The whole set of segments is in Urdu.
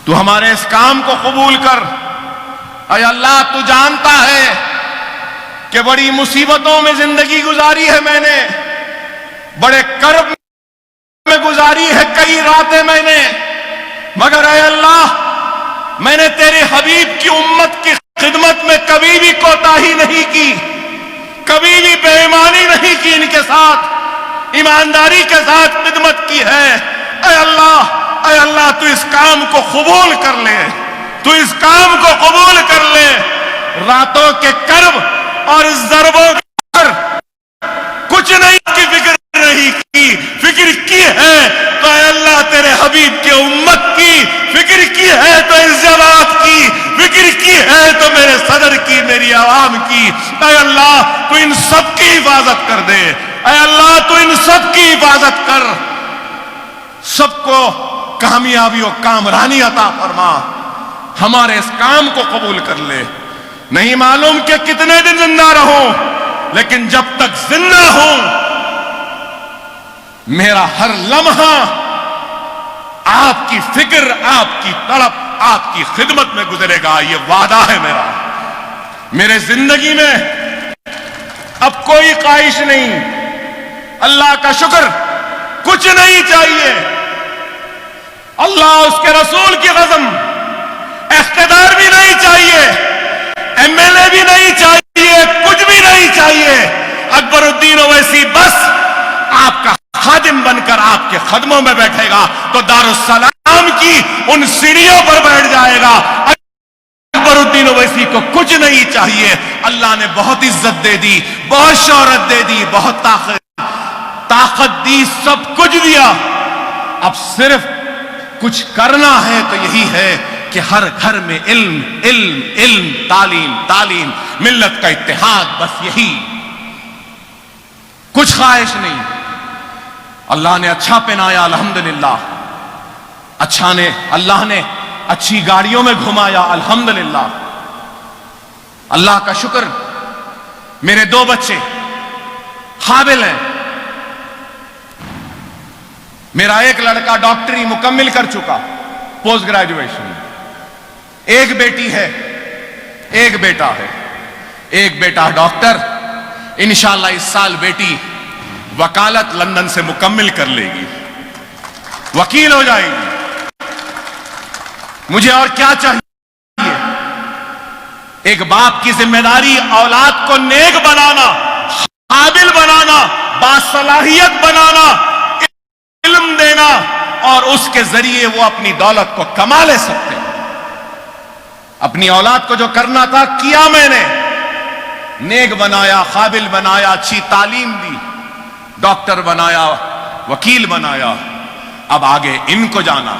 تو ہمارے اس کام کو قبول کر۔ اے اللہ تو جانتا ہے کہ بڑی مصیبتوں میں زندگی گزاری ہے میں نے، بڑے کرب میں گزاری ہے کئی راتیں میں نے، مگر اے اللہ میں نے تیرے حبیب کی امت کی خدمت میں کبھی بھی کوتاہی نہیں کی، کبھی بھی بے ایمانی نہیں کی، ان کے ساتھ ایمانداری کے ساتھ خدمت کی ہے۔ اے اللہ تو اس کام کو قبول کر لے، تو اس کام کو قبول کر لے۔ راتوں کے کرب اور ضربوں پر کچھ نہیں کی فکر نہیں کی، فکر کی ہے تو اے اللہ تیرے حبیب کی امت کی، فکر کی ہے تو اس جماعت کی، فکر کی ہے تو میرے صدر کی، میری عوام کی۔ اے اللہ تو ان سب کی حفاظت کر دے، اے اللہ تو ان سب کی حفاظت کر، سب کو کامیابی و کامرانی عطا فرما، ہمارے اس کام کو قبول کر لے۔ نہیں معلوم کہ کتنے دن زندہ رہوں، لیکن جب تک زندہ ہوں میرا ہر لمحہ آپ کی فکر، آپ کی تڑپ، آپ کی خدمت میں گزرے گا، یہ وعدہ ہے میرا۔ میرے زندگی میں اب کوئی خواہش نہیں، اللہ کا شکر، کچھ نہیں چاہیے۔ اللہ اس کے رسول کی قسم، اقتدار بھی نہیں چاہیے، ایم ایل اے بھی نہیں چاہیے، کچھ بھی نہیں چاہیے۔ اکبر الدین اویسی بس آپ کا خادم بن کر آپ کے قدموں میں بیٹھے گا تو دارالسلام کی ان سیڑھیوں پر بیٹھ جائے گا۔ اکبر الدین اویسی کو کچھ نہیں چاہیے، اللہ نے بہت عزت دے دی، بہت شہرت دے دی، بہت طاقت دی، سب کچھ دیا، اب صرف کچھ کرنا ہے تو یہی ہے کہ ہر گھر میں علم علم علم، تعلیم تعلیم، ملت کا اتحاد، بس یہی، کچھ خواہش نہیں۔ اللہ نے اچھا پہنایا الحمدللہ، اللہ نے اچھی گاڑیوں میں گھمایا الحمدللہ، اللہ کا شکر۔ میرے 2 بچے قابل ہیں، میرا ایک لڑکا ڈاکٹری مکمل کر چکا، پوسٹ گریجویشن، ایک بیٹی ہے، ایک بیٹا ہے، ایک بیٹا ڈاکٹر، انشاءاللہ اس سال بیٹی وکالت لندن سے مکمل کر لے گی، وکیل ہو جائے گی۔ مجھے اور کیا چاہیے؟ ایک باپ کی ذمہ داری اولاد کو نیک بنانا، قابل بنانا، باصلاحیت بنانا، علم دینا، اور اس کے ذریعے وہ اپنی دولت کو کما لے سکتے ہیں۔ اپنی اولاد کو جو کرنا تھا کیا میں نے، نیک بنایا، قابل بنایا، اچھی تعلیم دی، ڈاکٹر بنایا، وکیل بنایا، اب آگے ان کو جانا۔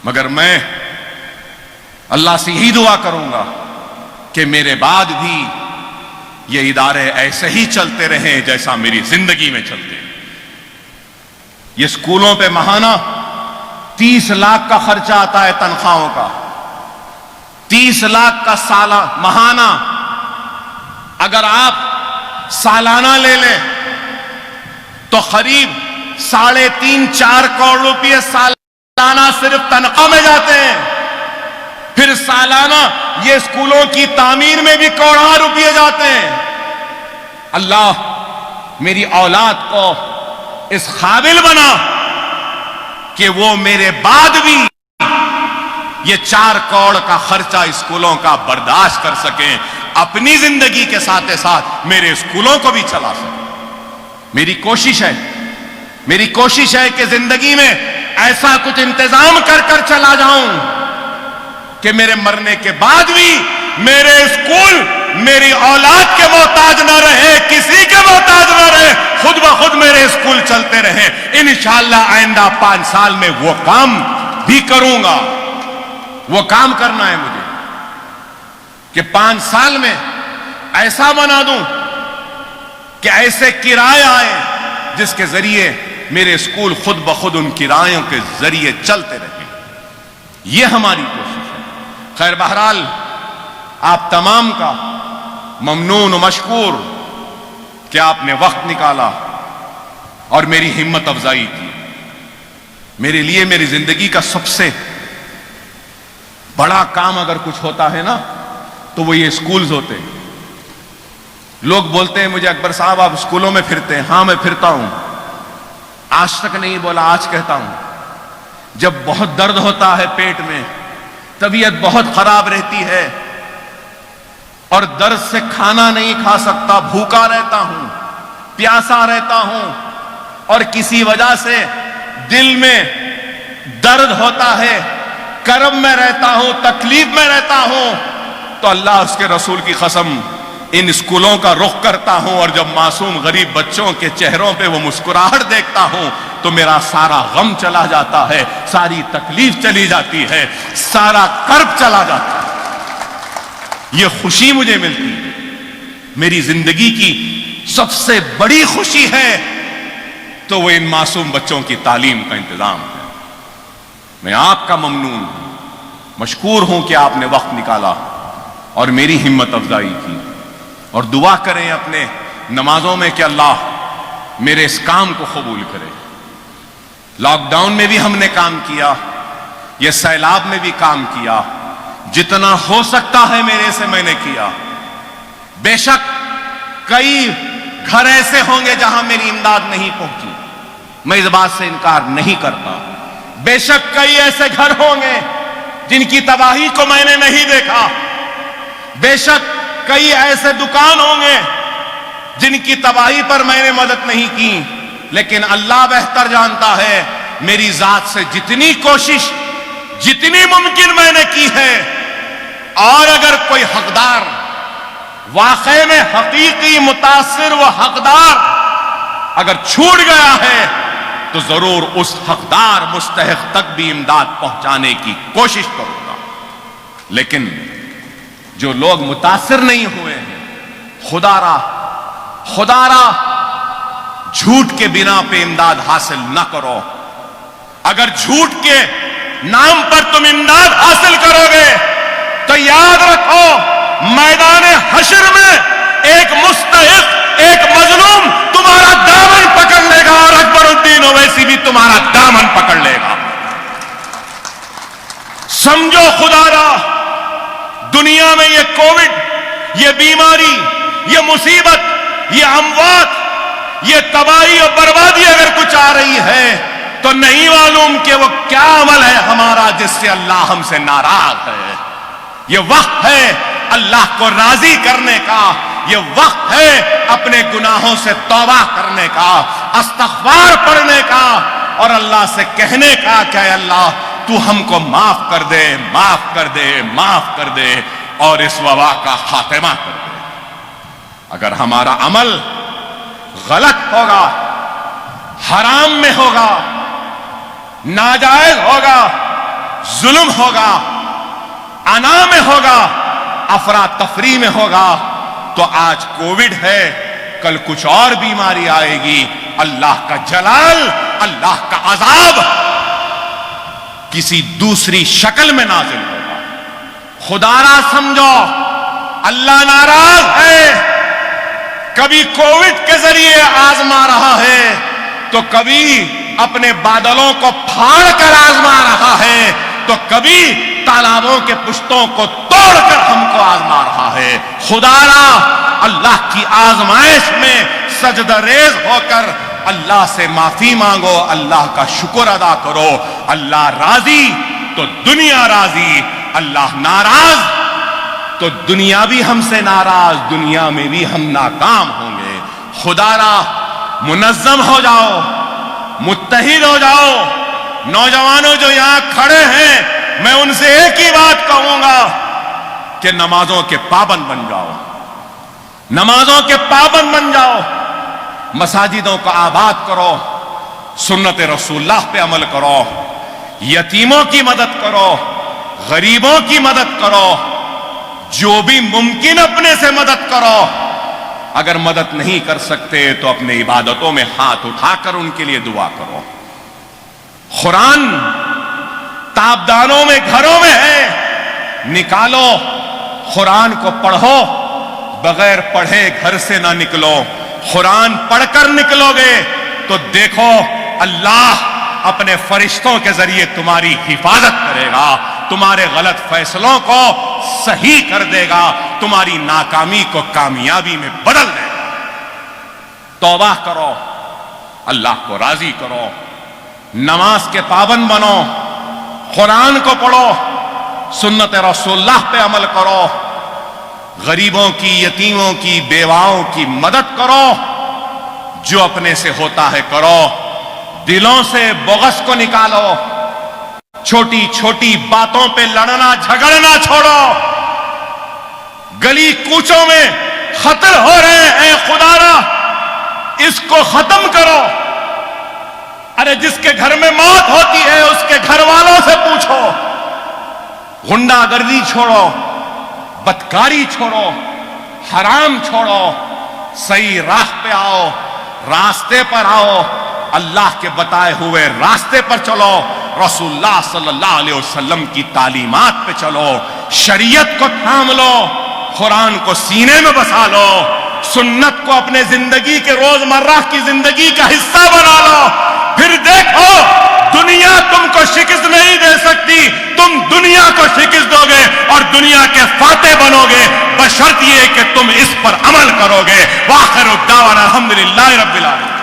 مگر میں اللہ سے یہی دعا کروں گا کہ میرے بعد بھی یہ ادارے ایسے ہی چلتے رہیں جیسا میری زندگی میں چلتے ہیں۔ یہ اسکولوں پہ ماہانہ 30 لاکھ کا خرچہ آتا ہے تنخواہوں کا، 30 لاکھ کا سالہ ماہانہ۔ اگر آپ سالانہ لے لیں تو قریب 3.5-4 کروڑ روپے سالانہ صرف تنخواہ میں جاتے ہیں۔ پھر سالانہ یہ اسکولوں کی تعمیر میں بھی کروڑوں روپے جاتے ہیں۔ اللہ میری اولاد کو اس قابل بنا کہ وہ میرے بعد بھی یہ 4 کروڑ کا خرچہ اسکولوں کا برداشت کر سکیں، اپنی زندگی کے ساتھ ساتھ میرے اسکولوں کو بھی چلا سکیں۔ میری کوشش ہے کہ زندگی میں ایسا کچھ انتظام کر چلا جاؤں کہ میرے مرنے کے بعد بھی میرے اسکول میری اولاد کے محتاج نہ رہے، کسی کے محتاج نہ رہے، خود بخود میرے اسکول چلتے رہیں۔ انشاءاللہ آئندہ 5 سال میں وہ کام بھی کروں گا۔ وہ کام کرنا ہے مجھے کہ 5 سال میں ایسا بنا دوں کہ ایسے کرائے آئے جس کے ذریعے میرے اسکول خود بخود ان کرایوں کے ذریعے چلتے رہیں۔ یہ ہماری کوشش ہے۔ خیر بہرحال آپ تمام کا ممنون و مشکور کہ آپ نے وقت نکالا اور میری ہمت افزائی کی۔ میرے لیے میری زندگی کا سب سے بڑا کام اگر کچھ ہوتا ہے نا تو وہ یہ سکولز ہوتے ہیں. لوگ بولتے ہیں مجھے اکبر صاحب آپ سکولوں میں پھرتے ہیں. ہاں میں پھرتا ہوں. آج تک نہیں بولا, آج کہتا ہوں. جب بہت درد ہوتا ہے پیٹ میں, طبیعت بہت خراب رہتی ہے اور درد سے کھانا نہیں کھا سکتا, بھوکا رہتا ہوں, پیاسا رہتا ہوں, اور کسی وجہ سے دل میں درد ہوتا ہے, کرب میں رہتا ہوں, تکلیف میں رہتا ہوں, تو اللہ اس کے رسول کی قسم ان اسکولوں کا رخ کرتا ہوں, اور جب معصوم غریب بچوں کے چہروں پہ وہ مسکراہٹ دیکھتا ہوں تو میرا سارا غم چلا جاتا ہے, ساری تکلیف چلی جاتی ہے, سارا کرب چلا جاتا ہے. یہ خوشی مجھے ملتی ہے. میری زندگی کی سب سے بڑی خوشی ہے تو وہ ان معصوم بچوں کی تعلیم کا انتظام ہے. میں آپ کا ممنون ہوں, مشکور ہوں کہ آپ نے وقت نکالا اور میری ہمت افزائی کی. اور دعا کریں اپنے نمازوں میں کہ اللہ میرے اس کام کو قبول کرے. لاک ڈاؤن میں بھی ہم نے کام کیا, یہ سیلاب میں بھی کام کیا, جتنا ہو سکتا ہے میرے سے میں نے کیا. بے شک کئی گھر ایسے ہوں گے جہاں میری امداد نہیں پہنچی, میں اس بات سے انکار نہیں کرتا. بے شک کئی ایسے گھر ہوں گے جن کی تباہی کو میں نے نہیں دیکھا. بے شک کئی ایسے دکان ہوں گے جن کی تباہی پر میں نے مدد نہیں کی, لیکن اللہ بہتر جانتا ہے میری ذات سے جتنی کوشش جتنی ممکن میں نے کی ہے. اور اگر کوئی حقدار واقعے میں حقیقی متاثر و حقدار اگر چھوٹ گیا ہے تو ضرور اس حقدار مستحق تک بھی امداد پہنچانے کی کوشش کروں گا. لیکن جو لوگ متاثر نہیں ہوئے ہیں, خدا را جھوٹ کے بنا پہ امداد حاصل نہ کرو. اگر جھوٹ کے نام پر تم امداد حاصل کرو گے تو یاد رکھو میدان حشر میں ایک مستحق, ایک مظلوم تمہارا دامن پکڑ لے گا, اور اکبر الدین اویسی بھی تمہارا دامن پکڑ لے گا. سمجھو خدا را, دنیا میں یہ کووڈ, یہ بیماری, یہ مصیبت, یہ اموات, یہ تباہی اور بربادی اگر کچھ آ رہی ہے تو نہیں معلوم کہ وہ کیا عمل ہے ہمارا جس سے اللہ ہم سے ناراض ہے. یہ وقت ہے اللہ کو راضی کرنے کا, یہ وقت ہے اپنے گناہوں سے توبہ کرنے کا, استغفار پڑھنے کا, اور اللہ سے کہنے کا کہ اے اللہ تو ہم کو معاف کر دے, معاف کر دے, معاف کر دے, اور اس وبا کا خاتمہ کر دے. اگر ہمارا عمل غلط ہوگا, حرام میں ہوگا, ناجائز ہوگا, ظلم ہوگا, انا میں ہوگا, افراتفری میں ہوگا, تو آج کووڈ ہے, کل کچھ اور بیماری آئے گی. اللہ کا جلال, اللہ کا عذاب کسی دوسری شکل میں نازل ہوگا. خدا را سمجھو اللہ ناراض ہے. کبھی کووڈ کے ذریعے آزما رہا ہے تو کبھی اپنے بادلوں کو پھاڑ کر آزما رہا ہے, تو کبھی تالابوں کے پشتوں کو توڑ کر ہم کو آزما رہا ہے. خدا را اللہ کی آزمائش میں سجدہ ریز ہو کر اللہ سے معافی مانگو, اللہ کا شکر ادا کرو. اللہ راضی تو دنیا راضی, اللہ ناراض تو دنیا بھی ہم سے ناراض, دنیا میں بھی ہم ناکام ہوں گے. خدا را منظم ہو جاؤ, متحد ہو جاؤ. نوجوانوں جو یہاں کھڑے ہیں, میں ان سے ایک ہی بات کہوں گا کہ نمازوں کے پابند بن جاؤ, نمازوں کے پابند بن جاؤ. مساجدوں کو آباد کرو, سنت رسول اللہ پہ عمل کرو, یتیموں کی مدد کرو, غریبوں کی مدد کرو, جو بھی ممکن اپنے سے مدد کرو. اگر مدد نہیں کر سکتے تو اپنے عبادتوں میں ہاتھ اٹھا کر ان کے لیے دعا کرو. قرآن تابدانوں میں, گھروں میں ہے, نکالو, قرآن کو پڑھو, بغیر پڑھے گھر سے نہ نکلو. قرآن پڑھ کر نکلو گے تو دیکھو اللہ اپنے فرشتوں کے ذریعے تمہاری حفاظت کرے گا. تمہارے غلط فیصلوں کو صحیح کر دے گا، تمہاری ناکامی کو کامیابی میں بدل دے گا۔ توبہ کرو، اللہ کو راضی کرو، نماز کے پابند بنو، قرآن کو پڑھو، سنت رسول اللہ پہ عمل کرو، غریبوں کی، یتیموں کی، بیواؤں کی مدد کرو، جو اپنے سے ہوتا ہے کرو، دلوں سے بغض کو نکالو، چھوٹی چھوٹی باتوں پہ لڑنا جھگڑنا چھوڑو، گلی کوچوں میں قتل ہو رہے ہیں، اے خدا را اس کو ختم کرو۔ ارے جس کے گھر میں موت ہوتی ہے اس کے گھر والوں سے پوچھو، غنڈہ گردی چھوڑو، بدکاری چھوڑو، حرام چھوڑو، صحیح راہ پہ آؤ، راستے پر آؤ، اللہ کے بتائے ہوئے راستے پر چلو، رسول اللہ صلی اللہ علیہ وسلم کی تعلیمات پہ چلو، شریعت کو تھام لو، قرآن کو سینے میں بسا لو، سنت کو اپنے زندگی کے روزمرہ کی زندگی کا حصہ بنا لو، پھر دیکھو دنیا تم کو شکست نہیں دے سکتی، تم دنیا کو شکست دو گے اور دنیا کے فاتح بنو گے، بشرط یہ کہ تم اس پر عمل کرو گے۔ وآخر الدعوانا الحمدللہ رب العالمین۔